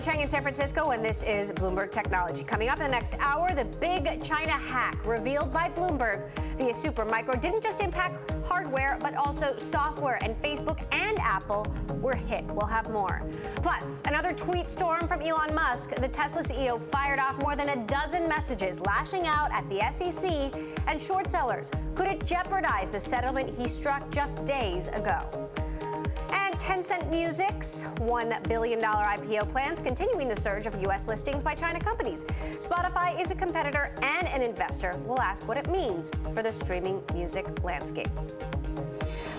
Chang in San Francisco, and this is Bloomberg Technology. Coming up in the next hour, the big China hack revealed by Bloomberg via Supermicro didn't just impact hardware, but also software, and Facebook and Apple were hit. We'll have more. Plus, another tweet storm from Elon Musk. The Tesla CEO fired off more than a dozen messages, lashing out at the SEC and short sellers. Could it jeopardize the settlement he struck just days ago? And Tencent Music's $1 billion IPO plans continuing the surge of U.S. listings by China companies. Spotify is a competitor and an investor. We'll ask what it means for the streaming music landscape.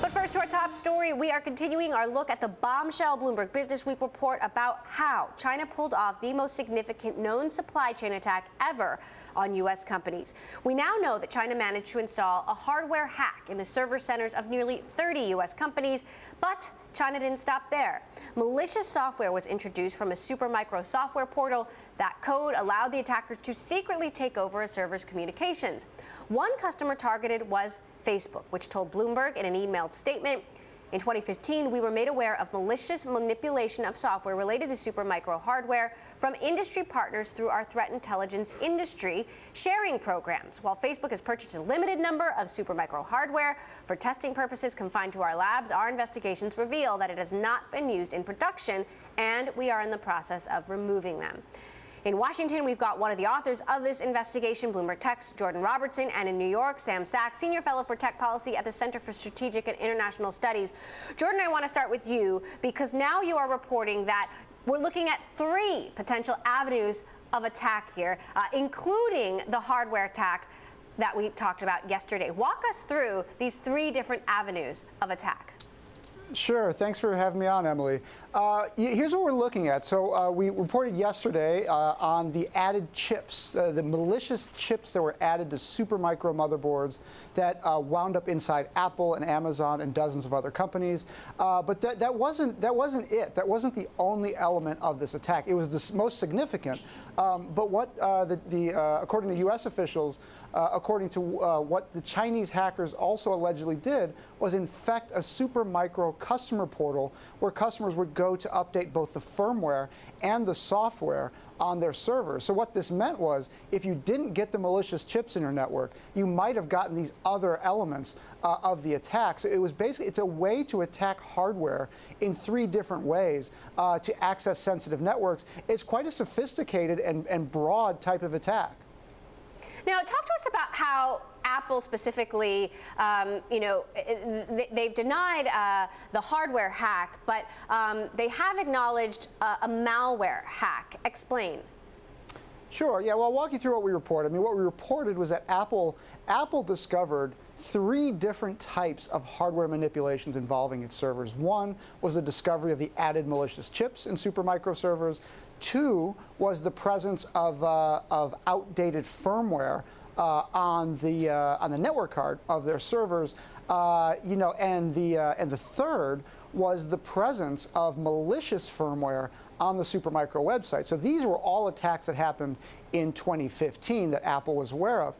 But first, to our top story, we are continuing our look at the bombshell Bloomberg Businessweek report about how China pulled off the most significant known supply chain attack ever on U.S. companies. We now know that China managed to install a hardware hack in the server centers of nearly 30 U.S. companies, but China didn't stop there. Malicious software was introduced from a Supermicro software portal. That code allowed the attackers to secretly take over a server's communications. One customer targeted was Facebook, which told Bloomberg in an emailed statement, in 2015, we were made aware of malicious manipulation of software related to Supermicro hardware from industry partners through our threat intelligence industry sharing programs. While Facebook has purchased a limited number of Supermicro hardware for testing purposes confined to our labs, our investigations reveal that it has not been used in production, and we are in the process of removing them. In Washington, we've got one of the authors of this investigation, Bloomberg Tech's Jordan Robertson, and in New York, Sam Sachs, Senior Fellow for Tech Policy at the Center for Strategic and International Studies. Jordan, I want to start with you because now you are reporting that we're looking at 3 potential avenues of attack here, including the hardware attack that we talked about yesterday. Walk us through these 3 different avenues of attack. Sure. Thanks for having me on, Emily. Here's what we're looking at. So we reported yesterday on the added chips, the malicious chips that were added to Supermicro motherboards that wound up inside Apple and Amazon and dozens of other companies. But that wasn't it. That wasn't the only element of this attack. It was the most significant. But what according to U.S. officials, according to what the Chinese hackers also allegedly did, was infect a Supermicro customer portal where customers would go to update both the firmware and the software on their servers. So what this meant was, if you didn't get the malicious chips in your network, you might have gotten these other elements of the attack. So it was basically, it's a way to attack hardware in 3 different ways to access sensitive networks. It's quite a sophisticated and broad type of attack. Now, talk to us about how Apple specifically, they've denied the hardware hack, but they have acknowledged a malware hack. Explain. Sure. Yeah. Well, I'll walk you through what we reported. I mean, what we reported was that Apple discovered 3 different types of hardware manipulations involving its servers. One was the discovery of the added malicious chips in Supermicro servers. 2 was the presence of outdated firmware on the network card of their servers, and the third was the presence of malicious firmware on the Supermicro website. So these were all attacks that happened in 2015 that Apple was aware of.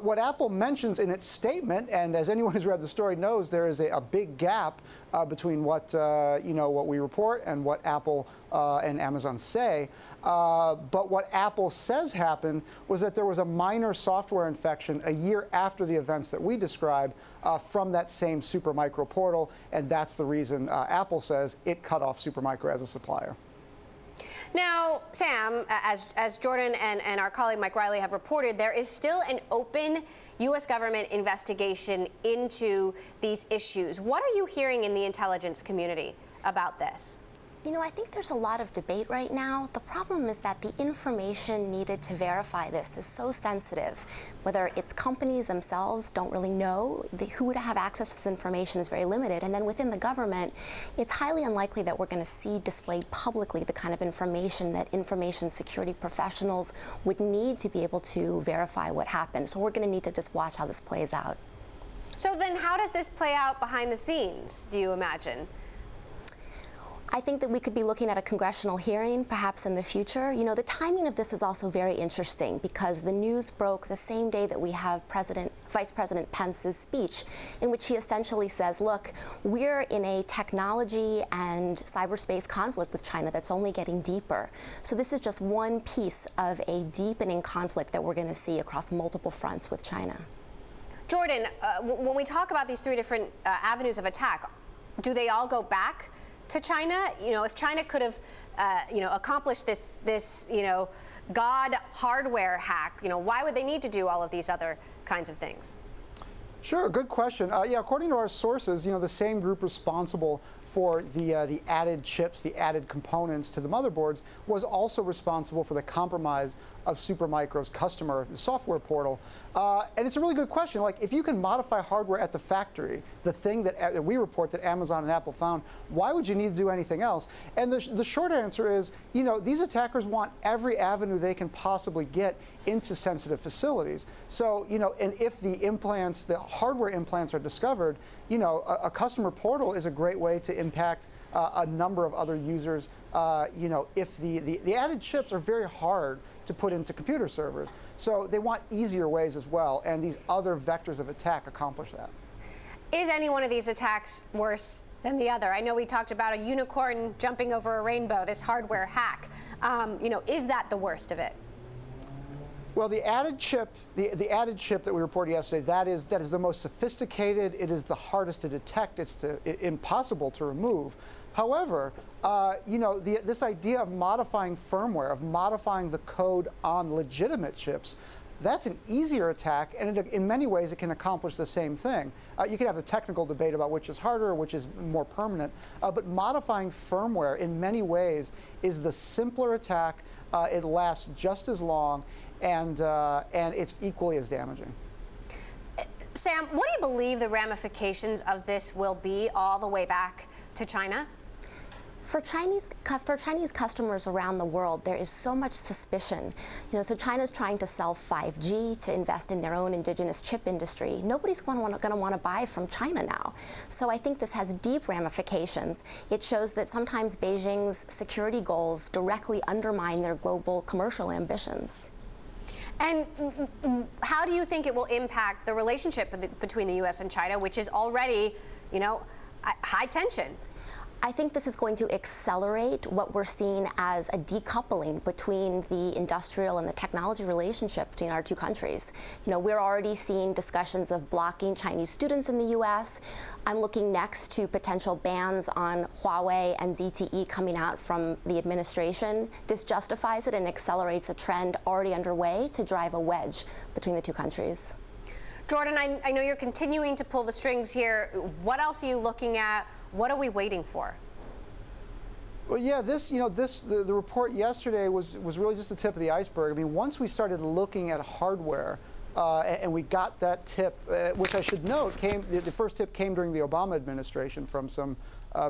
What Apple mentions in its statement, and as anyone who's read the story knows, there is a big gap between what we report and what Apple and Amazon say. But what Apple says happened was that there was a minor software infection a year after the events that we described from that same Supermicro portal, and that's the reason Apple says it cut off Supermicro as a supplier. Now, Sam, as Jordan and our colleague Mike Riley have reported, there is still an open U.S. government investigation into these issues. What are you hearing in the intelligence community about this? You know, I think there's a lot of debate right now. The problem is that the information needed to verify this is so sensitive. Whether it's companies themselves don't really know, who would have access to this information is very limited. And then within the government, it's highly unlikely that we're going to see displayed publicly the kind of information that information security professionals would need to be able to verify what happened. So we're going to need to just watch how this plays out. So then how does this play out behind the scenes, do you imagine? I think that we could be looking at a congressional hearing perhaps in the future. You know, the timing of this is also very interesting because the news broke the same day that we have Vice President Pence's speech, in which he essentially says, look, we're in a technology and cyberspace conflict with China that's only getting deeper. So this is just one piece of a deepening conflict that we're going to see across multiple fronts with China. Jordan, when we talk about these three different avenues of attack, do they all go back to China? You know, if China could have, accomplished this, God hardware hack, why would they need to do all of these other kinds of things? Sure, good question. Yeah, according to our sources, the same group responsible for the added chips, the added components to the motherboards, was also responsible for the compromise of Supermicro's customer software portal. And it's a really good question. Like, if you can modify hardware at the factory, the thing that we report that Amazon and Apple found, why would you need to do anything else? And the short answer is, these attackers want every avenue they can possibly get into sensitive facilities. So, and if the hardware implants are discovered, a customer portal is a great way to impact a number of other users. If the added chips are very hard to put into computer servers. So they want easier ways as well, and these other vectors of attack accomplish that. Is any one of these attacks worse than the other? I know we talked about a unicorn jumping over a rainbow, this hardware hack. Is that the worst of it? Well, the added chip that we reported yesterday, that is the most sophisticated. It is the hardest to detect. It's impossible to remove. However, this idea of modifying firmware, of modifying the code on legitimate chips, that's an easier attack, and in many ways it can accomplish the same thing. You can have a technical debate about which is harder, which is more permanent, but modifying firmware in many ways is the simpler attack. It lasts just as long, and it's equally as damaging. Sam, what do you believe the ramifications of this will be all the way back to China? For Chinese customers around the world, there is so much suspicion. So China's trying to sell 5G, to invest in their own indigenous chip industry. Nobody's going to want to buy from China now. So I think this has deep ramifications. It shows that sometimes Beijing's security goals directly undermine their global commercial ambitions. And how do you think it will impact the relationship between the U.S. and China, which is already, high tension? I think this is going to accelerate what we're seeing as a decoupling between the industrial and the technology relationship between our two countries. We're already seeing discussions of blocking Chinese students in the U.S. I'm looking next to potential bans on Huawei and ZTE coming out from the administration. This justifies it and accelerates a trend already underway to drive a wedge between the two countries. Jordan, I know you're continuing to pull the strings here. What else are you looking at? What are we waiting for? Well, yeah, the report yesterday was really just the tip of the iceberg. I mean, once we started looking at hardware, and we got that tip, which I should note the first tip came during the Obama administration from some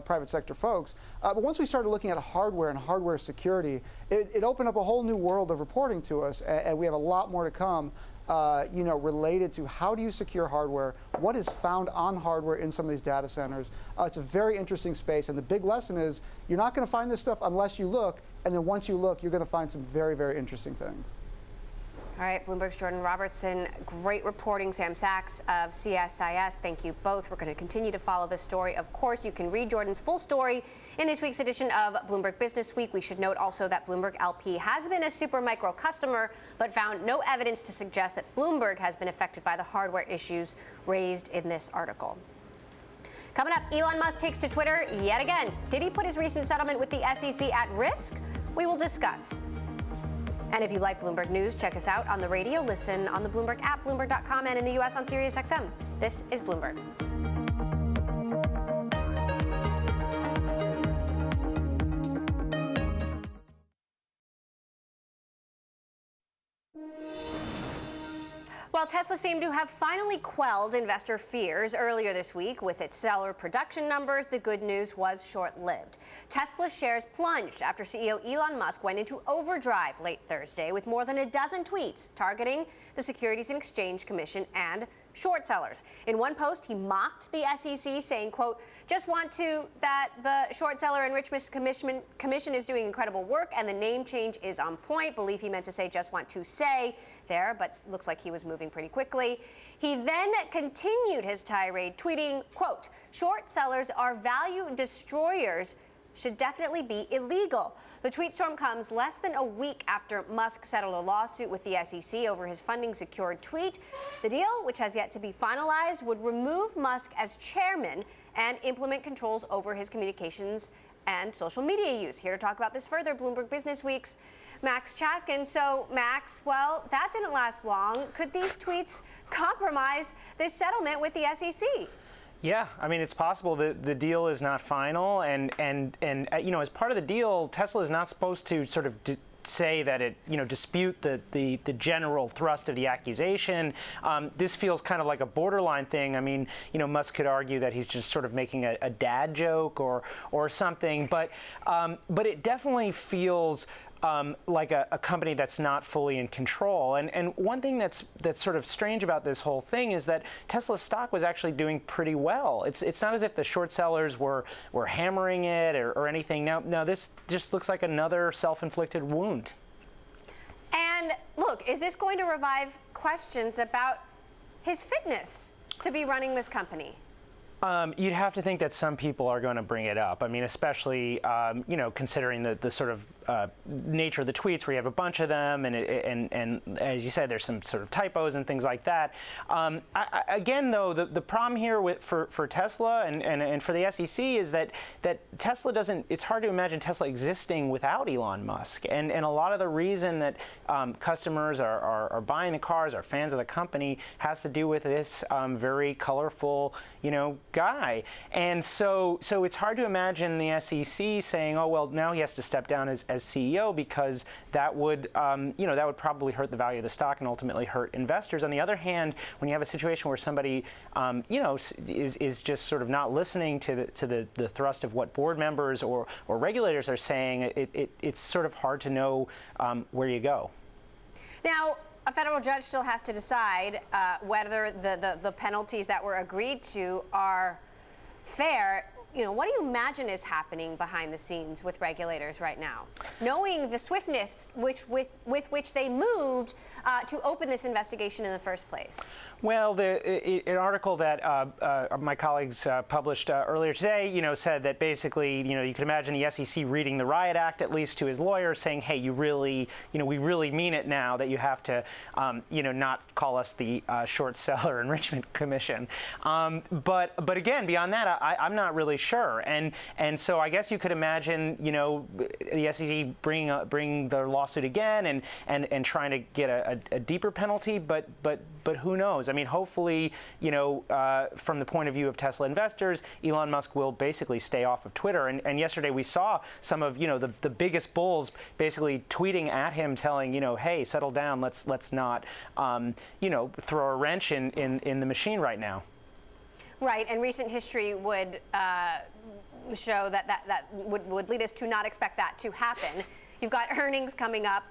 private sector folks. But once we started looking at hardware and hardware security, it opened up a whole new world of reporting to us, and we have a lot more to come. Related to how do you secure hardware, what is found on hardware in some of these data centers. It's a very interesting space, and the big lesson is you're not going to find this stuff unless you look, and then once you look, you're going to find some very, very interesting things. All right, Bloomberg's Jordan Robertson, great reporting. Sam Sachs of CSIS, thank you both. We're going to continue to follow this story. Of course, you can read Jordan's full story in this week's edition of Bloomberg Business Week. We should note also that Bloomberg LP has been a Supermicro customer, but found no evidence to suggest that Bloomberg has been affected by the hardware issues raised in this article. Coming up, Elon Musk takes to Twitter yet again. Did he put his recent settlement with the SEC at risk? We will discuss. And if you like Bloomberg News, check us out on the radio, listen on the Bloomberg app, Bloomberg.com, and in the U.S. on SiriusXM. This is Bloomberg. Well, Tesla seemed to have finally quelled investor fears earlier this week with its stellar production numbers. The good news was short-lived. Tesla shares plunged after CEO Elon Musk went into overdrive late Thursday with more than a dozen tweets targeting the Securities and Exchange Commission and short sellers. In one post, he mocked the SEC, saying, quote, "Just want to that the Short Seller Enrichment Commission is doing incredible work and the name change is on point." Believe he meant to say "just want to say" there, but looks like he was moving pretty quickly. He then continued his tirade, tweeting, quote, "Short sellers are value destroyers, should definitely be illegal." The tweet storm comes less than a week after Musk settled a lawsuit with the SEC over his funding-secured tweet. The deal, which has yet to be finalized, would remove Musk as chairman and implement controls over his communications and social media use. Here to talk about this further, Bloomberg Business Week's Max Chapkin. So, Max, well, that didn't last long. Could these tweets compromise this settlement with the SEC? Yeah, I mean, it's possible that the deal is not final, and you know, as part of the deal, Tesla is not supposed to sort of say that it, you know, dispute the general thrust of the accusation. This feels kind of like a borderline thing. I mean, you know, Musk could argue that he's just sort of making a dad joke or something, but it definitely feels like a company that's not fully in control. And one thing that's sort of strange about this whole thing is that Tesla's stock was actually doing pretty well. It's not as if the short sellers were hammering it or anything. Now this just looks like another self-inflicted wound. And look, is this going to revive questions about his fitness to be running this company? You'd have to think that some people are going to bring it up. I mean, especially, you know, considering the sort of nature of the tweets where you have a bunch of them, and as you said, there's some sort of typos and things like that. Again, though, the problem here for Tesla and for the SEC is that Tesla doesn't. It's hard to imagine Tesla existing without Elon Musk, and a lot of the reason that customers are buying the cars, are fans of the company, has to do with this very colorful, you know, guy. And so it's hard to imagine the SEC saying, oh, well, now he has to step down as CEO, because that would, you know, that would probably hurt the value of the stock and ultimately hurt investors. On the other hand, when you have a situation where somebody, you know, is just sort of not listening to the thrust of what board members or regulators are saying, it's sort of hard to know where you go. Now, a federal judge still has to decide whether the penalties that were agreed to are fair. You know, what do you imagine is happening behind the scenes with regulators right now, knowing the swiftness with which they moved to open this investigation in the first place? Well, an article that my colleagues published earlier today, you know, said that basically, you know, you could imagine the SEC reading the Riot Act at least to his lawyer, saying, "Hey, you really, you know, we really mean it now that you have to, you know, not call us the Short Seller Enrichment Commission." But again, beyond that, I'm not really sure. And so I guess you could imagine, you know, the SEC bring the lawsuit again and trying to get a deeper penalty. But who knows? I mean, hopefully, you know, from the point of view of Tesla investors, Elon Musk will basically stay off of Twitter. And yesterday we saw some of, you know, the biggest bulls basically tweeting at him, telling, you know, hey, settle down. Let's not, you know, throw a wrench in the machine right now. Right, and recent history would show that would lead us to not expect that to happen. You've got earnings coming up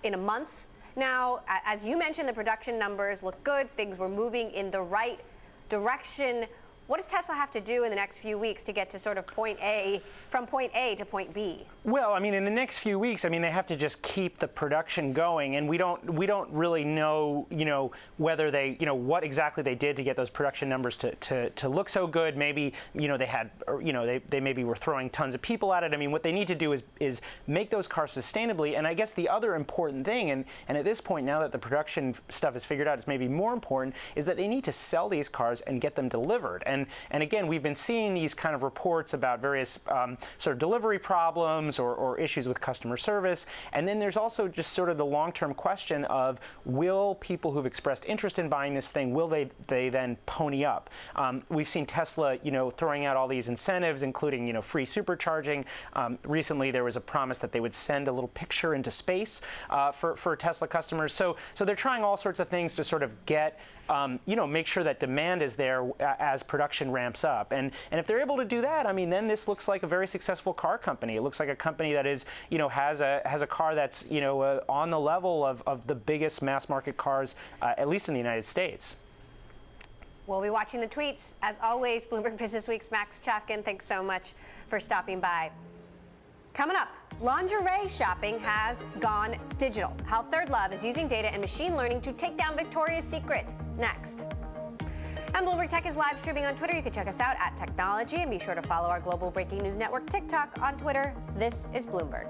in a month. Now, as you mentioned, the production numbers look good. Things were moving in the right direction. What does Tesla have to do in the next few weeks to get to sort of from point A to point B? Well, I mean, in the next few weeks, I mean, they have to just keep the production going, and we don't really know, you know, whether they, you know, what exactly they did to get those production numbers to look so good. Maybe, you know, they had, you know, they maybe were throwing tons of people at it. I mean, what they need to do is make those cars sustainably. And I guess the other important thing, and at this point, now that the production stuff is figured out, is maybe more important, is that they need to sell these cars and get them delivered. And again, we've been seeing these kind of reports about various sort of delivery problems or issues with customer service. And then there's also just sort of the long-term question of, will people who've expressed interest in buying this thing, will they then pony up? We've seen Tesla, throwing out all these incentives, including, free supercharging. Recently, there was a promise that they would send a little picture into space for Tesla customers. So they're trying all sorts of things to sort of get, make sure that demand is there as production ramps up. And if they're able to do that, I mean, then this looks like a very successful car company. It looks like a company that is, has a car that's, on the level of the biggest mass market cars, at least in the United States. We'll be watching the tweets. As always, Bloomberg Business Week's Max Chafkin, thanks so much for stopping by. Coming up, lingerie shopping has gone digital. How Third Love is using data and machine learning to take down Victoria's Secret. Next. And Bloomberg Tech is live streaming on Twitter. You can check us out at Technology, and be sure to follow our global breaking news network TikTok on Twitter. This is Bloomberg.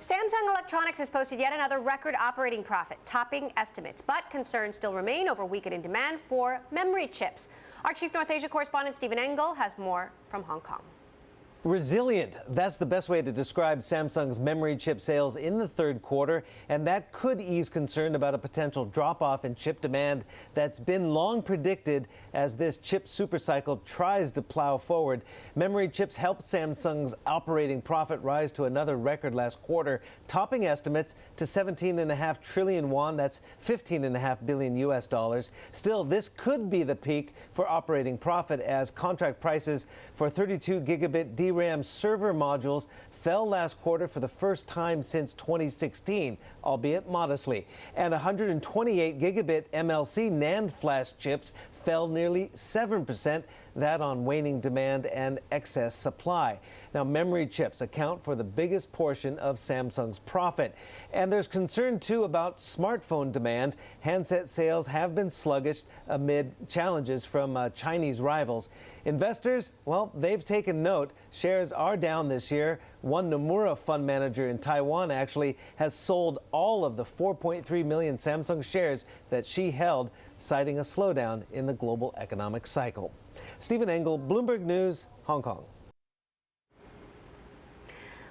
Samsung Electronics has posted yet another record operating profit, topping estimates. But concerns still remain over weakening demand for memory chips. Our Chief North Asia correspondent Stephen Engel has more from Hong Kong. Resilient. That's the best way to describe Samsung's memory chip sales in the third quarter, and that could ease concern about a potential drop-off in chip demand that's been long predicted as this chip supercycle tries to plow forward. Memory chips helped Samsung's operating profit rise to another record last quarter, topping estimates to 17.5 trillion won. That's $15.5 billion US dollars. Still, this could be the peak for operating profit as contract prices for 32 gigabit DRAM server modules fell last quarter for the first time since 2016, albeit modestly. And 128 gigabit MLC NAND flash chips fell nearly 7%, that on waning demand and excess supply. Now, memory chips account for the biggest portion of Samsung's profit. And there's concern, too, about smartphone demand. Handset sales have been sluggish amid challenges from Chinese rivals. Investors, well, they've taken note. Shares are down this year. One Nomura fund manager in Taiwan actually has sold all of the 4.3 million Samsung shares that she held, citing a slowdown in the global economic cycle. Stephen Engel, Bloomberg News, Hong Kong.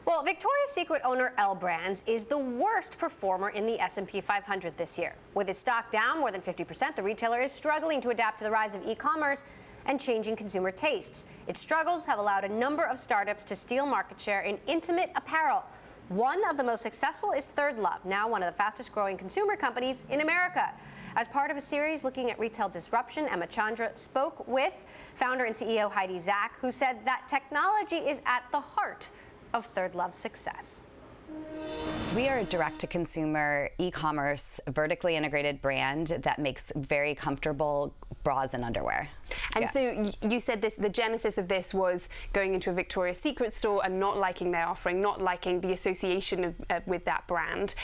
Well, Victoria's Secret owner L Brands is the worst performer in the S&P 500 this year. With its stock down more than 50%, the retailer is struggling to adapt to the rise of e-commerce and changing consumer tastes. Its struggles have allowed a number of startups to steal market share in intimate apparel. One of the most successful is Third Love, now one of the fastest growing consumer companies in America. As part of a series looking at retail disruption, Emma Chandra spoke with founder and CEO Heidi Zak, who said that technology is at the heart of Third Love's success. We are a direct-to-consumer, e-commerce, vertically integrated brand that makes very comfortable bras and underwear. And so you said this, the genesis of this was going into a Victoria's Secret store and not liking their offering, not liking the association with that brand.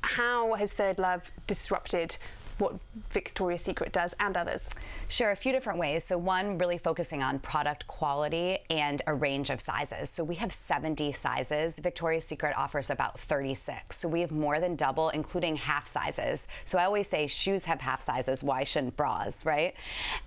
How has Third Love disrupted what Victoria's Secret does and others? Sure, a few different ways. So one, really focusing on product quality and a range of sizes. So we have 70 sizes. Victoria's Secret offers about 36. So we have more than double, including half sizes. So I always say shoes have half sizes. Why shouldn't bras, right?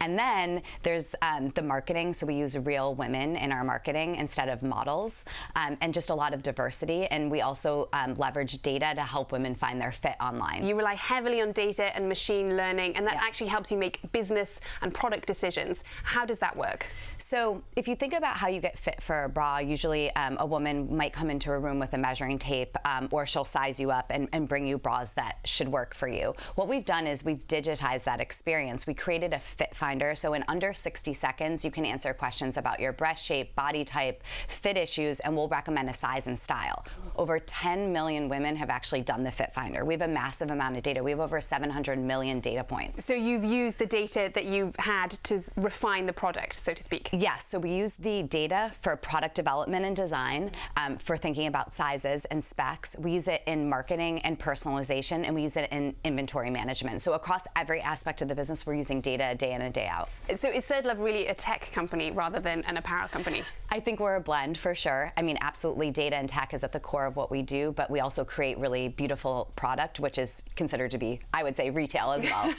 And then there's the marketing. So we use real women in our marketing instead of models, and just a lot of diversity. And we also leverage data to help women find their fit online. You rely heavily on data and machine learning, and that actually helps you make business and product decisions. How does that work? So if you think about how you get fit for a bra, usually a woman might come into a room with a measuring tape, or she'll size you up and bring you bras that should work for you. What we've done is we've digitized that experience. We created a fit finder, so in under 60 seconds, you can answer questions about your breast shape, body type, fit issues, and we'll recommend a size and style. Over 10 million women have actually done the fit finder. We have a massive amount of data. We have over 700 million data points. So you've used the data that you've had to refine the product, so to speak? Yes, so we use the data for product development and design, for thinking about sizes and specs. We use it in marketing and personalization, and we use it in inventory management. So across every aspect of the business, we're using data day in and day out. So is ThirdLove really a tech company rather than an apparel company? I think we're a blend for sure. I mean, absolutely, data and tech is at the core of what we do, but we also create really beautiful product, which is considered to be, I would say, retail as well.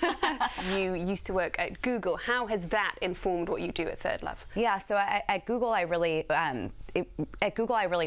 You used to work at Google. How has that informed what you do at ThirdLove? Yeah, so at Google, I really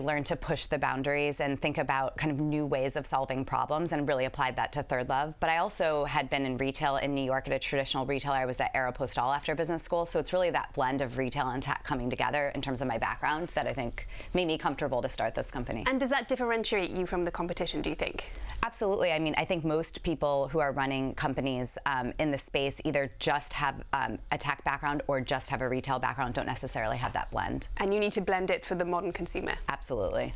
learned to push the boundaries and think about kind of new ways of solving problems, and really applied that to ThirdLove. But I also had been in retail in New York at a traditional retailer. I was at Aeropostale after business school, so it's really that blend of retail and tech coming together in terms of my background that I think made me comfortable to start this company. And does that differentiate you from the competition, do you think? Absolutely. I mean, I think most people who are running companies in the space either just have a tech background or just have a retail background, don't necessarily have that blend. And you need to blend it for the modern consumer. Absolutely.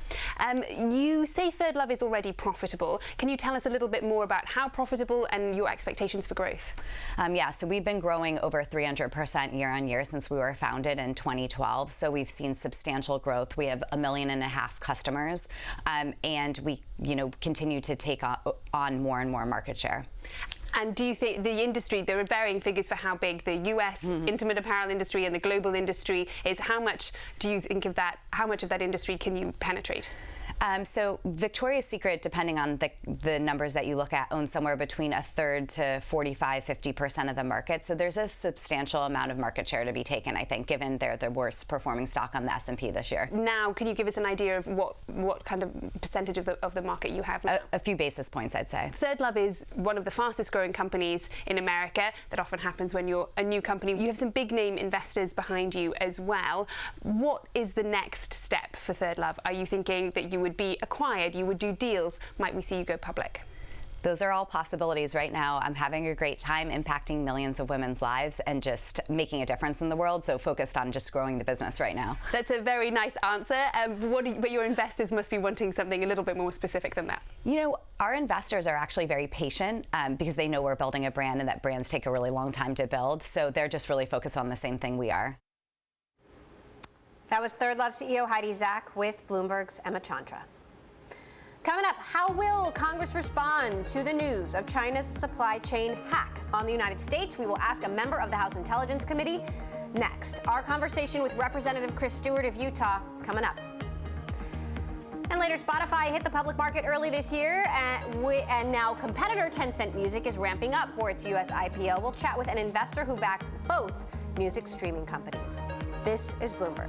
You say ThirdLove is already profitable. Can you tell us a little bit more about how profitable and your expectations for growth? Yeah, so we've been growing over 300% year on year since we were founded in 2012. So we've seen substantial growth. We have 1.5 million customers, and we, continue to take on more and more market share. And do you think the industry, there are varying figures for how big the US intimate apparel industry and the global industry is. How much do you think of that? How much of that industry can you penetrate? So Victoria's Secret, depending on the numbers that you look at, owns somewhere between a third to 45–50% of the market. So there's a substantial amount of market share to be taken, I think, given they're the worst performing stock on the S&P this year. Now, can you give us an idea of what kind of percentage of the market you have now? A few basis points, I'd say. ThirdLove is one of the fastest growing companies in America. That often happens when you're a new company. You have some big name investors behind you as well. What is the next step for ThirdLove? Are you thinking that you would be acquired, you would do deals? Might we see you go public? Those are all possibilities right now. I'm having a great time impacting millions of women's lives and just making a difference in the world, so focused on just growing the business right now. That's a very nice answer, but your investors must be wanting something a little bit more specific than that. Our investors are actually very patient because they know we're building a brand and that brands take a really long time to build, so they're just really focused on the same thing we are. That was ThirdLove CEO Heidi Zak with Bloomberg's Emma Chandra. Coming up, how will Congress respond to the news of China's supply chain hack on the United States? We will ask a member of the House Intelligence Committee next. Our conversation with Representative Chris Stewart of Utah coming up. And later, Spotify hit the public market early this year, and now competitor Tencent Music is ramping up for its U.S. IPO. We'll chat with an investor who backs both music streaming companies. This is Bloomberg.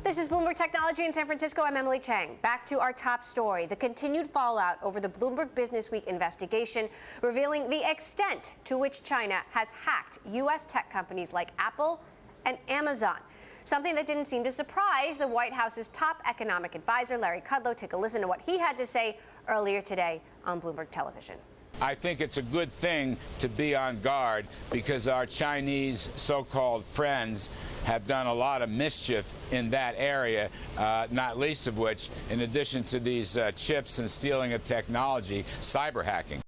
This is Bloomberg Technology in San Francisco. I'm Emily Chang. Back to our top story, the continued fallout over the Bloomberg Businessweek investigation, revealing the extent to which China has hacked U.S. tech companies like Apple and Amazon. Something that didn't seem to surprise the White House's top economic advisor, Larry Kudlow. Take a listen to what he had to say earlier today on Bloomberg Television. I think it's a good thing to be on guard because our Chinese so-called friends have done a lot of mischief in that area, not least of which, in addition to these chips and stealing of technology, cyber hacking.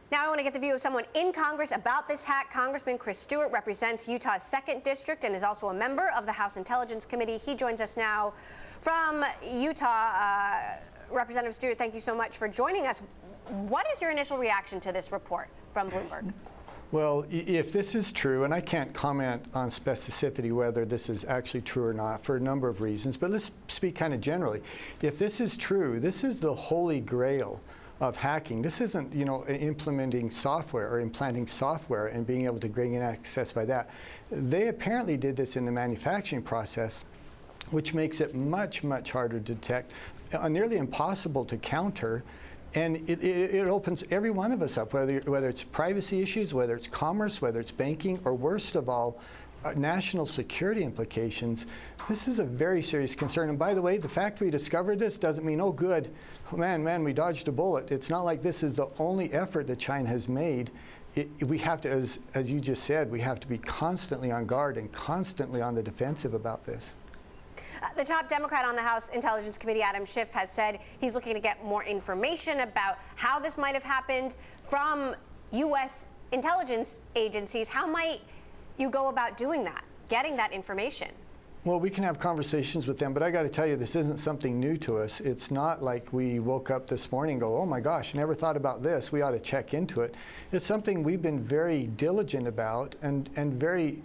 Now I want to get the view of someone in Congress about this hack. Congressman Chris Stewart represents Utah's 2nd District and is also a member of the House Intelligence Committee. He joins us now from Utah. Representative Stewart, thank you so much for joining us. What is your initial reaction to this report from Bloomberg? Well, if this is true, and I can't comment on specificity whether this is actually true or not for a number of reasons, but let's speak kind of generally. If this is true, this is the holy grail of hacking. This isn't, implementing software or implanting software and being able to gain access by that. They apparently did this in the manufacturing process, which makes it much, much harder to detect, nearly impossible to counter, And it opens every one of us up, whether it's privacy issues, whether it's commerce, whether it's banking, or worst of all, national security implications. This is a very serious concern. And by the way, the fact we discovered this doesn't mean, oh, good, man, we dodged a bullet. It's not like this is the only effort that China has made. We have to, as you just said, we have to be constantly on guard and constantly on the defensive about this. The top Democrat on the House Intelligence Committee, Adam Schiff, has said he's looking to get more information about how this might have happened from U.S. intelligence agencies. How might you go about doing that, getting that information? Well, we can have conversations with them, but I got to tell you, this isn't something new to us. It's not like we woke up this morning and go, oh my gosh, never thought about this. We ought to check into it. It's something we've been very diligent about and very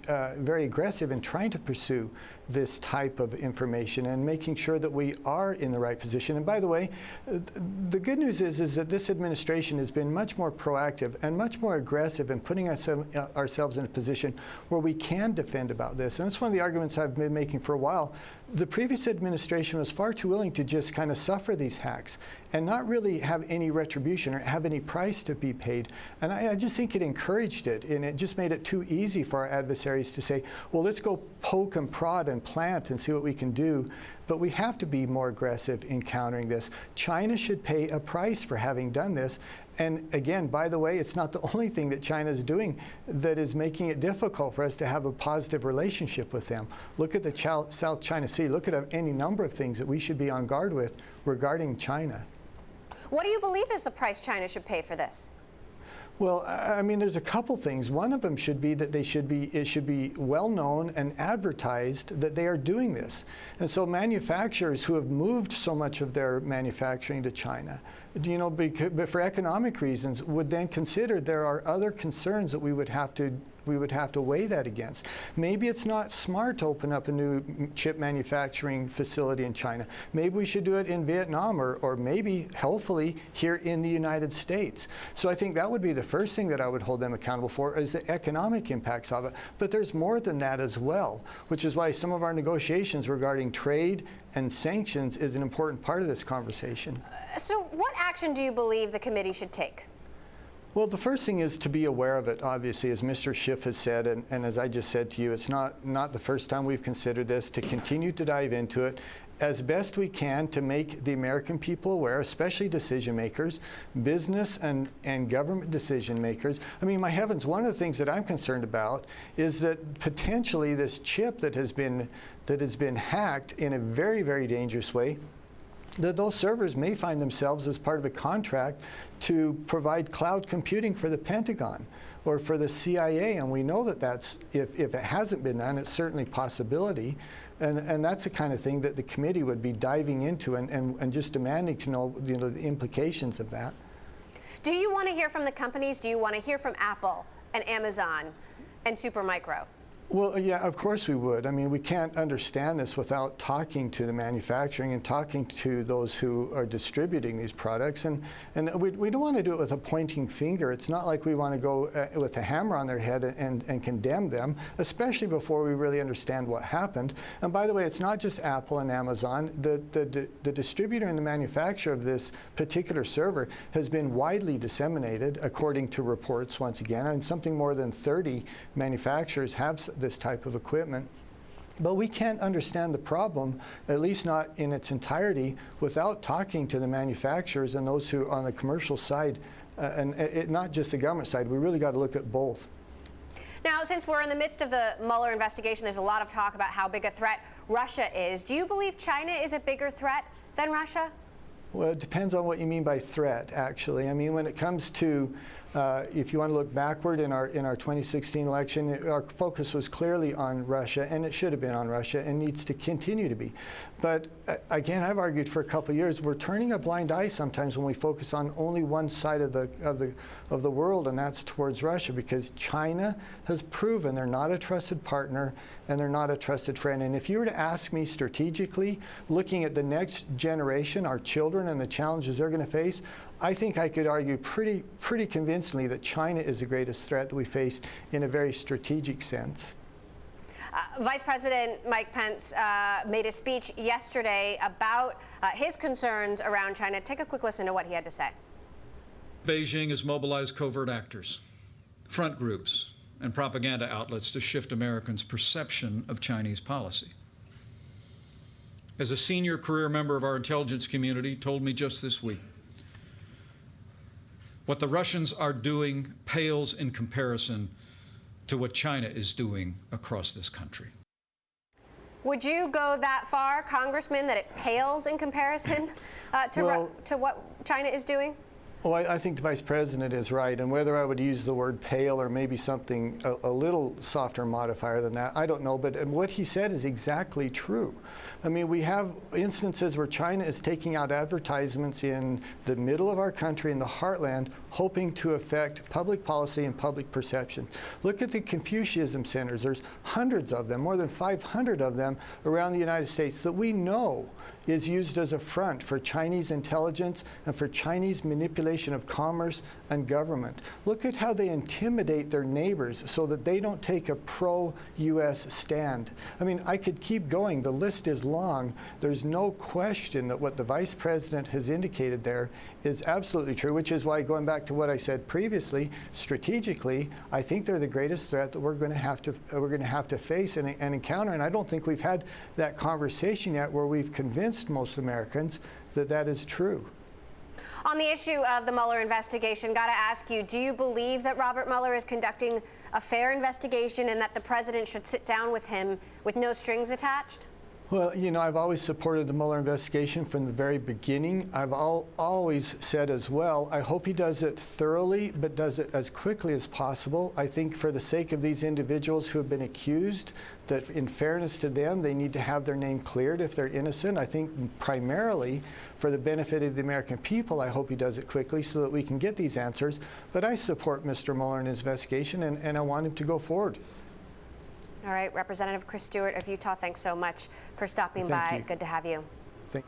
aggressive in trying to pursue this type of information and making sure that we are in the right position. And by the way, the good news is that this administration has been much more proactive and much more aggressive in putting ourselves in a position where we can defend about this. And that's one of the arguments I've been making for a while. The previous administration was far too willing to just kind of suffer these hacks and not really have any retribution or have any price to be paid. And I just think it encouraged it, and it just made it too easy for our adversaries to say, well, let's go poke and prod and plant and see what we can do. But we have to be more aggressive in countering this. China should pay a price for having done this. And again, by the way, it's not the only thing that China is doing that is making it difficult for us to have a positive relationship with them. Look at the South China Sea. Look at any number of things that we should be on guard with regarding China. What do you believe is the price China should pay for this? Well, I mean, there's a couple things. One of them should be that it should be well known and advertised that they are doing this. And so manufacturers who have moved so much of their manufacturing to China, but for economic reasons, would then consider there are other concerns that we would have to weigh that against. Maybe it's not smart to open up a new chip manufacturing facility in China. Maybe we should do it in Vietnam or maybe, hopefully, here in the United States. So I think that would be the first thing that I would hold them accountable for, is the economic impacts of it. But there's more than that as well, which is why some of our negotiations regarding trade and sanctions is an important part of this conversation. So what action do you believe the committee should take? Well, the first thing is to be aware of it, obviously, as Mr. Schiff has said, and as I just said to you, it's not the first time we've considered this, to continue to dive into it as best we can to make the American people aware, especially decision makers, business and government decision makers. I mean, my heavens, one of the things that I'm concerned about is that potentially this chip that has been hacked in a very, very dangerous way, that those servers may find themselves as part of a contract to provide cloud computing for the Pentagon or for the CIA. And we know that that's, if it hasn't been done, it's certainly a possibility. And that's the kind of thing that the committee would be diving into and just demanding to know, the implications of that. Do you want to hear from the companies? Do you want to hear from Apple and Amazon and Supermicro? Well, yeah, of course we would. I mean, we can't understand this without talking to the manufacturing and talking to those who are distributing these products. And we don't want to do it with a pointing finger. It's not like we want to go with a hammer on their head and condemn them, especially before we really understand what happened. And by the way, it's not just Apple and Amazon. The distributor and the manufacturer of this particular server has been widely disseminated, according to reports, once again, and something more than 30 manufacturers have this type of equipment. But we can't understand the problem, at least not in its entirety, without talking to the manufacturers and those who on the commercial side, not just the government side. We really got to look at both. Now, since we're in the midst of the Mueller investigation, there's a lot of talk about how big a threat Russia is. Do you believe China is a bigger threat than Russia? Well, it depends on what you mean by threat, actually. I mean, when it comes to if you want to look backward in our 2016 election, our focus was clearly on Russia, and it should have been on Russia, and needs to continue to be. But again, I've argued for a couple of years, we're turning a blind eye sometimes when we focus on only one side of the world, and that's towards Russia, because China has proven they're not a trusted partner and they're not a trusted friend. And if you were to ask me strategically, looking at the next generation, our children, and the challenges they're going to face, I think I could argue pretty convincingly that China is the greatest threat that we face in a very strategic sense. Vice President Mike Pence made a speech yesterday about his concerns around China. Take a quick listen to what he had to say. Beijing has mobilized covert actors, front groups, and propaganda outlets to shift Americans' perception of Chinese policy. As a senior career member of our intelligence community told me just this week, what the Russians are doing pales in comparison to what China is doing across this country. Would you go that far, Congressman, that it pales in comparison to what China is doing? Well, I think the Vice President is right, and whether I would use the word pale or maybe something a little softer modifier than that, I don't know, but what he said is exactly true. I mean, we have instances where China is taking out advertisements in the middle of our country, in the heartland, hoping to affect public policy and public perception. Look at the Confucianism centers. There's hundreds of them, more than 500 of them around the United States that we know is used as a front for Chinese intelligence and for Chinese manipulation of commerce and government. Look at how they intimidate their neighbors so that they don't take a pro-U.S. stand. I mean, I could keep going. The list is long. There's no question that what the Vice President has indicated there is absolutely true, which is why, going back to what I said previously, strategically, I think they're the greatest threat that we're going to have to face and encounter. And I don't think we've had that conversation yet where we've convinced most Americans that that is true. On the issue of the Mueller investigation, got to ask you, do you believe that Robert Mueller is conducting a fair investigation and that the president should sit down with him with no strings attached? Well, you know, I've always supported the Mueller investigation from the very beginning. I've always said as well, I hope he does it thoroughly, but does it as quickly as possible. I think for the sake of these individuals who have been accused, that in fairness to them, they need to have their name cleared if they're innocent. I think primarily for the benefit of the American people, I hope he does it quickly so that we can get these answers. But I support Mr. Mueller in his investigation, and I want him to go forward. All right, Representative Chris Stewart of Utah, thanks so much for stopping by. You. Good to have you. Thank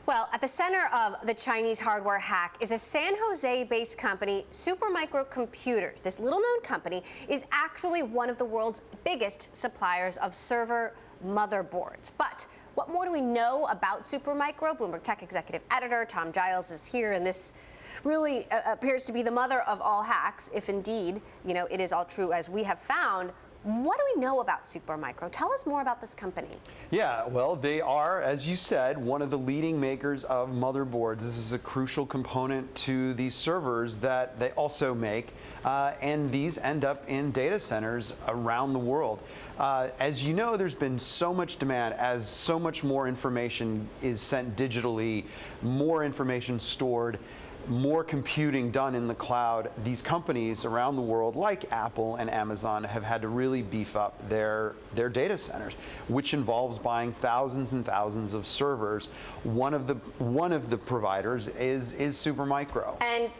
Well, at the center of the Chinese hardware hack is a San Jose-based company, Supermicro Computers. This little-known company is actually one of the world's biggest suppliers of server motherboards. But what more do we know about Supermicro? Bloomberg Tech executive editor Tom Giles is here, and this really appears to be the mother of all hacks, if indeed, you know, it is all true as we have found. What do we know about Supermicro? Tell us more about this company. Yeah, well, they are, as you said, one of the leading makers of motherboards. This is a crucial component to these servers that they also make, and these end up in data centers around the world. As you know, there's been so much demand as so much more information is sent digitally, more information stored, more computing done in the cloud. These companies around the world, like Apple and Amazon, have had to really beef up their data centers, which involves buying thousands and thousands of servers. One of the providers is Supermicro. And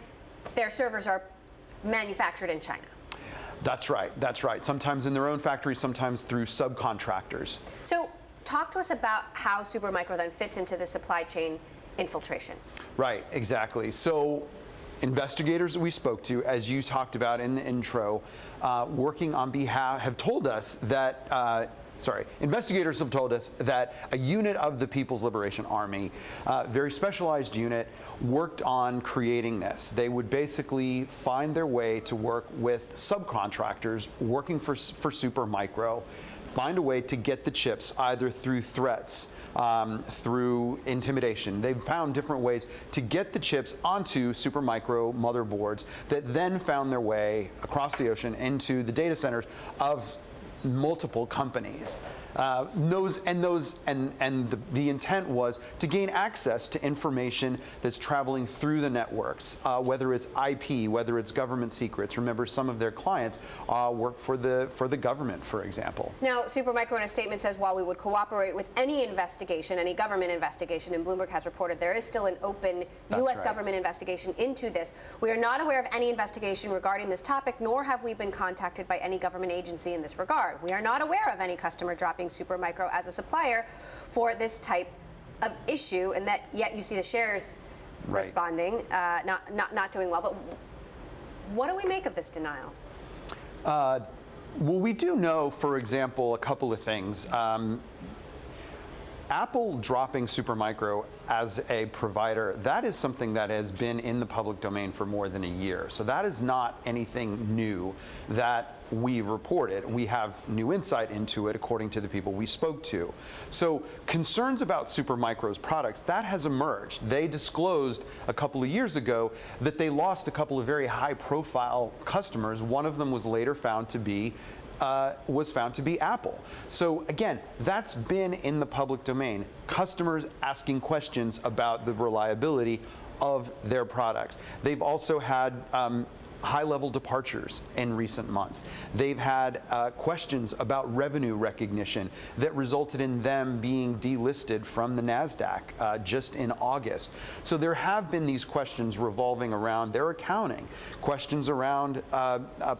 their servers are manufactured in China. That's right. That's right. Sometimes in their own factories, sometimes through subcontractors. So talk to us about how Supermicro then fits into the supply chain infiltration. Right, exactly. So investigators that we spoke to, as you talked about in the intro, working on behalf, have told us that, investigators have told us that a unit of the People's Liberation Army, very specialized unit, worked on creating this. They would basically find their way to work with subcontractors working for Supermicro, find a way to get the chips either through threats, through intimidation. They've found different ways to get the chips onto Supermicro motherboards that then found their way across the ocean into the data centers of multiple companies. The intent was to gain access to information that's traveling through the networks, whether it's IP, whether it's government secrets. Remember, some of their clients work for the government, for example. Now, Supermicro in a statement says, while we would cooperate with any investigation, any government investigation, and Bloomberg has reported there is still an open U.S. government investigation into this. We are not aware of any investigation regarding this topic, nor have we been contacted by any government agency in this regard. We are not aware of any customer dropping Supermicro as a supplier for this type of issue, and that yet you see the shares responding, not doing well. But what do we make of this denial? Well, we do know, for example, a couple of things. Apple dropping Supermicro as a provider, that is something that has been in the public domain for more than a year. So that is not anything new that we reported. We have new insight into it according to the people we spoke to. So concerns about Supermicro's products, that has emerged. They disclosed a couple of years ago that they lost a couple of very high-profile customers. One of them was later found to be Apple. So again, that's been in the public domain. Customers asking questions about the reliability of their products. They've also had high-level departures in recent months. They've had questions about revenue recognition that resulted in them being delisted from the NASDAQ just in August. So there have been these questions revolving around their accounting, questions around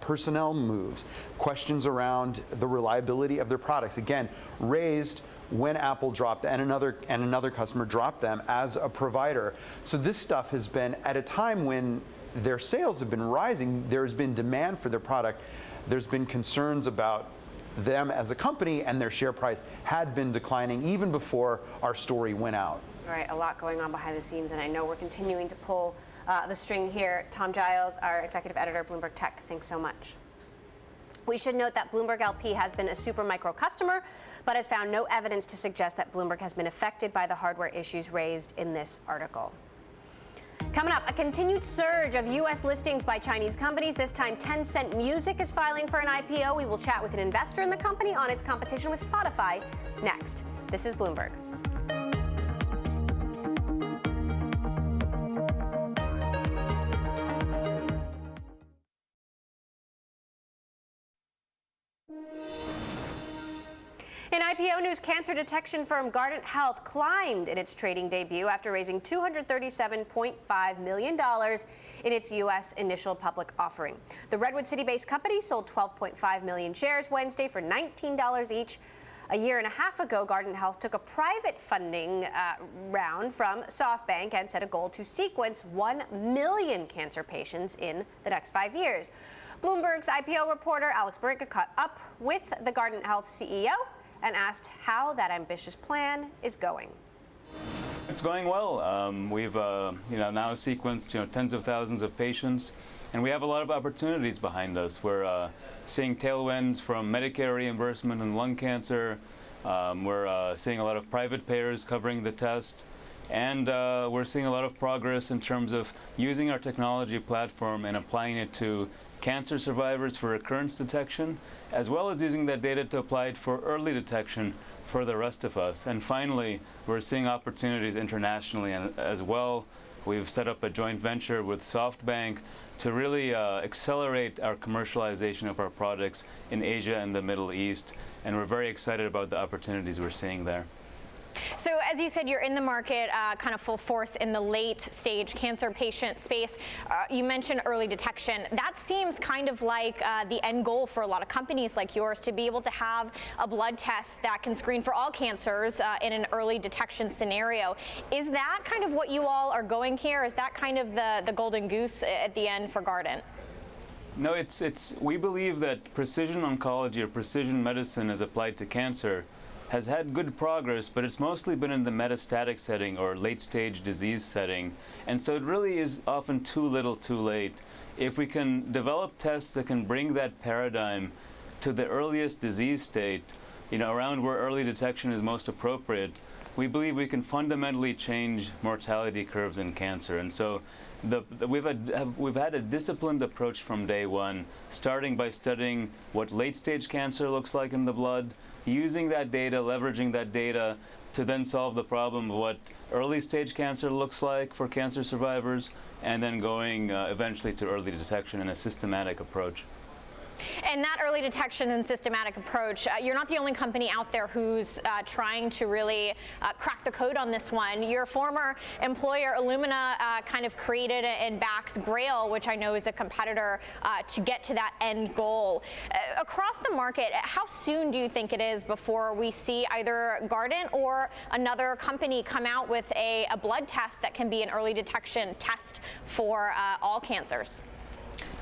personnel moves, questions around the reliability of their products. Again, raised when Apple dropped and another customer dropped them as a provider. So this stuff has been at a time when their sales have been rising, there's been demand for their product, there's been concerns about them as a company, and their share price had been declining even before our story went out. All right, a lot going on behind the scenes, and I know we're continuing to pull the string here. Tom Giles, our executive editor at Bloomberg Tech, thanks so much. We should note that Bloomberg LP has been a Supermicro customer, but has found no evidence to suggest that Bloomberg has been affected by the hardware issues raised in this article. Coming up, a continued surge of U.S. listings by Chinese companies. This time, Tencent Music is filing for an IPO. We will chat with an investor in the company on its competition with Spotify next. This is Bloomberg. In IPO news, cancer detection firm Guardant Health climbed in its trading debut after raising $237.5 million in its U.S. initial public offering. The Redwood City-based company sold 12.5 million shares Wednesday for $19 each. A year and a half ago, Guardant Health took a private funding round from SoftBank and set a goal to sequence 1 million cancer patients in the next 5 years. Bloomberg's IPO reporter Alex Barinka caught up with the Guardant Health CEO and asked how that ambitious plan is going. It's going well. We've now sequenced tens of thousands of patients, and we have a lot of opportunities behind us. We're seeing tailwinds from Medicare reimbursement in lung cancer. We're seeing a lot of private payers covering the test, and we're seeing a lot of progress in terms of using our technology platform and applying it to cancer survivors for recurrence detection, as well as using that data to apply it for early detection for the rest of us. And finally, we're seeing opportunities internationally as well. We've set up a joint venture with SoftBank to really accelerate our commercialization of our products in Asia and the Middle East, and we're very excited about the opportunities we're seeing there. So as you said, you're in the market kind of full force in the late stage cancer patient space. You mentioned early detection. That seems kind of like the end goal for a lot of companies like yours, to be able to have a blood test that can screen for all cancers in an early detection scenario. Is that kind of what you all are going here? Is that kind of the golden goose at the end for Guardant? No, we believe that precision oncology or precision medicine as applied to cancer has had good progress, but it's mostly been in the metastatic setting or late-stage disease setting. And so it really is often too little too late. If we can develop tests that can bring that paradigm to the earliest disease state, around where early detection is most appropriate, we believe we can fundamentally change mortality curves in cancer. And so we've had a disciplined approach from day one, starting by studying what late-stage cancer looks like in the blood, using that data, leveraging that data to then solve the problem of what early stage cancer looks like for cancer survivors, and then going eventually to early detection in a systematic approach. And that early detection and systematic approach, you're not the only company out there who's trying to really crack the code on this one. Your former employer, Illumina, kind of created and backs Grail, which I know is a competitor, to get to that end goal. Across the market, how soon do you think it is before we see either Guardant or another company come out with a blood test that can be an early detection test for all cancers?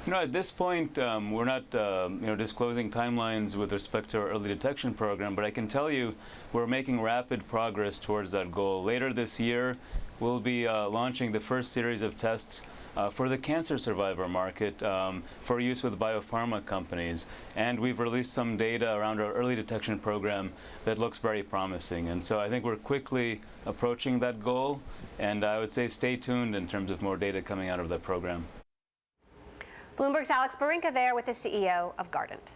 At this point, we're not disclosing timelines with respect to our early detection program, but I can tell you we're making rapid progress towards that goal. Later this year, we'll be launching the first series of tests for the cancer survivor market for use with biopharma companies. And we've released some data around our early detection program that looks very promising. And so I think we're quickly approaching that goal. And I would say stay tuned in terms of more data coming out of that program. Bloomberg's Alex Barinka there with the CEO of Guardant.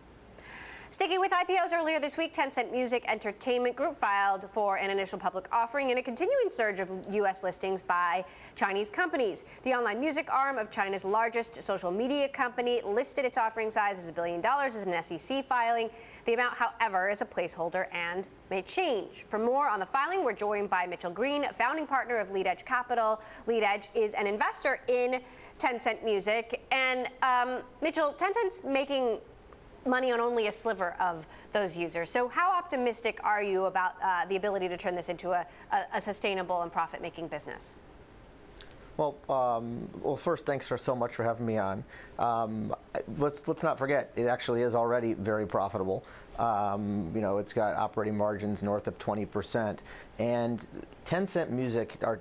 Sticking with IPOs, earlier this week, Tencent Music Entertainment Group filed for an initial public offering in a continuing surge of U.S. listings by Chinese companies. The online music arm of China's largest social media company listed its offering size as $1 billion as an SEC filing. The amount, however, is a placeholder and may change. For more on the filing, we're joined by Mitchell Green, founding partner of LeadEdge Capital. LeadEdge is an investor in Tencent Music. And Mitchell, Tencent's making money on only a sliver of those users. So how optimistic are you about the ability to turn this into a sustainable and profit-making business? Well, first, thanks so much for having me on. Let's not forget, it actually is already very profitable. It's got operating margins north of 20%, and Tencent Music, or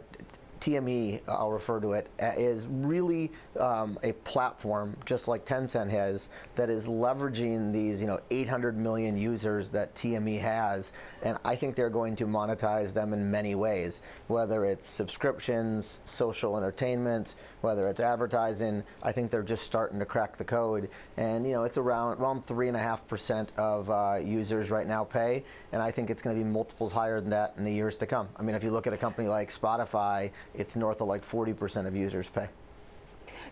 TME, I'll refer to it, is really a platform, just like Tencent has, that is leveraging these 800 million users that TME has, and I think they're going to monetize them in many ways, whether it's subscriptions, social entertainment, whether it's advertising. I think they're just starting to crack the code, and it's around 3.5% of users right now pay, and I think it's going to be multiples higher than that in the years to come. I mean, if you look at a company like Spotify, it's north of like 40% of users pay.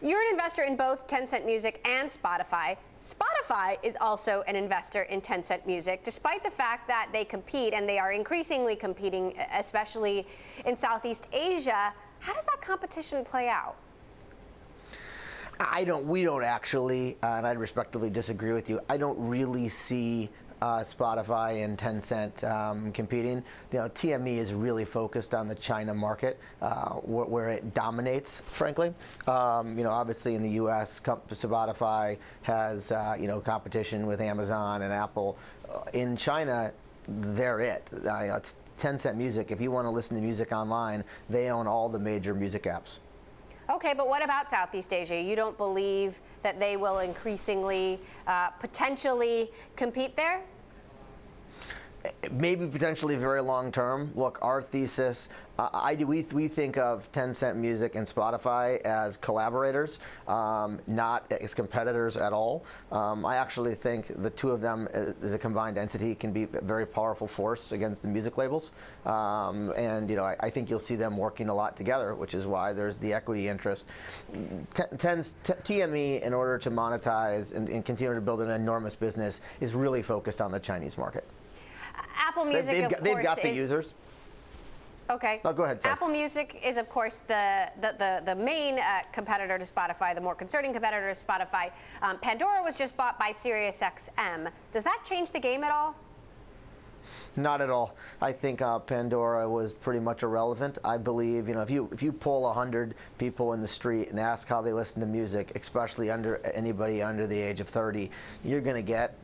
You're an investor in both Tencent Music and Spotify. Spotify is also an investor in Tencent Music, despite the fact that they compete, and they are increasingly competing, especially in Southeast Asia. How does that competition play out? We don't actually, and I respectively disagree with you. I don't really see Spotify and Tencent competing. TME is really focused on the China market, where it dominates, frankly. Obviously in the U.S., Spotify has competition with Amazon and Apple. In China, they're it. Tencent Music, if you want to listen to music online, they own all the major music apps. Okay, but what about Southeast Asia? You don't believe that they will increasingly, potentially compete there? Maybe potentially very long term. Look, our thesis, we think of Tencent Music and Spotify as collaborators, not as competitors at all. I actually think the two of them as a combined entity can be a very powerful force against the music labels. I think you'll see them working a lot together, which is why there's the equity interest. TME, in order to monetize and continue to build an enormous business, is really focused on the Chinese market. Apple Music, they've got the users. Okay. Oh, go ahead, Sam. Apple Music is, of course, the main competitor to Spotify, the more concerning competitor to Spotify. Pandora was just bought by SiriusXM. Does that change the game at all? Not at all. I think Pandora was pretty much irrelevant. I believe, if you poll 100 people in the street and ask how they listen to music, especially anybody under the age of 30, you're going to get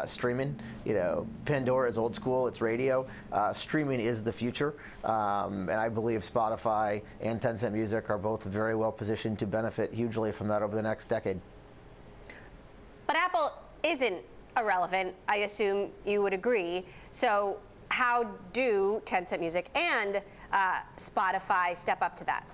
streaming. Pandora is old school. It's radio. Streaming is the future, and I believe Spotify and Tencent Music are both very well positioned to benefit hugely from that over the next decade. But Apple isn't irrelevant. I assume you would agree. So how do Tencent Music and Spotify step up to that?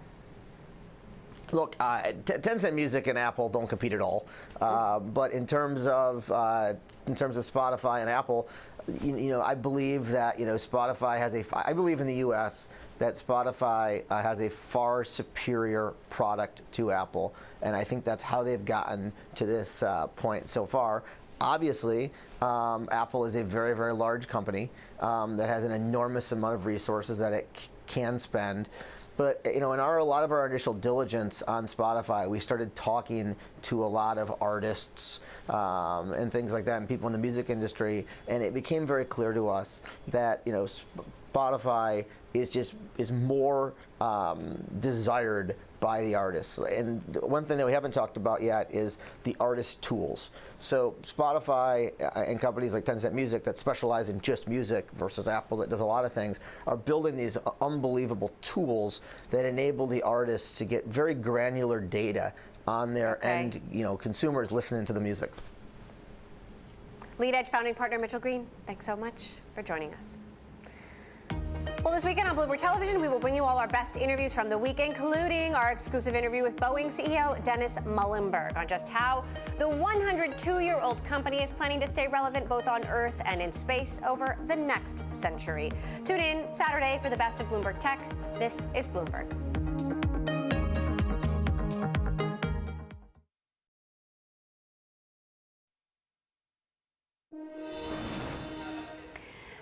Look, Tencent Music and Apple don't compete at all. But in terms of Spotify and Apple, I believe that Spotify has I believe in the U.S. that Spotify has a far superior product to Apple, and I think that's how they've gotten to this point so far. Obviously, Apple is a very, very large company that has an enormous amount of resources that it can spend. But in a lot of our initial diligence on Spotify, we started talking to a lot of artists and things like that, and people in the music industry, and it became very clear to us that Spotify is more desired by the artists. And one thing that we haven't talked about yet is the artist tools. So Spotify and companies like Tencent Music that specialize in just music versus Apple that does a lot of things are building these unbelievable tools that enable the artists to get very granular data on their end, consumers listening to the music. Lead Edge founding partner Mitchell Green, thanks so much for joining us. Well, this weekend on Bloomberg Television, we will bring you all our best interviews from the week, including our exclusive interview with Boeing CEO Dennis Muilenburg on just how the 102-year-old company is planning to stay relevant both on Earth and in space over the next century. Tune in Saturday for the best of Bloomberg Tech. This is Bloomberg.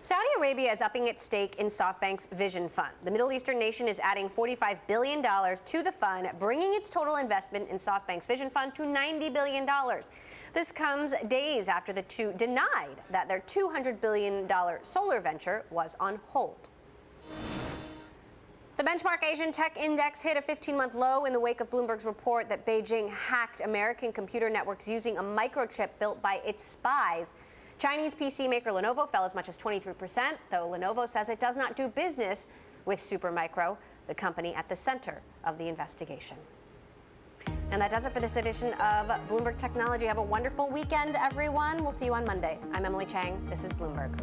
Saudi Arabia is upping its stake in SoftBank's Vision Fund. The Middle Eastern nation is adding $45 billion to the fund, bringing its total investment in SoftBank's Vision Fund to $90 billion. This comes days after the two denied that their $200 billion solar venture was on hold. The benchmark Asian tech index hit a 15-month low in the wake of Bloomberg's report that Beijing hacked American computer networks using a microchip built by its spies. Chinese PC maker Lenovo fell as much as 23%, though Lenovo says it does not do business with Supermicro, the company at the center of the investigation. And that does it for this edition of Bloomberg Technology. Have a wonderful weekend, everyone. We'll see you on Monday. I'm Emily Chang. This is Bloomberg.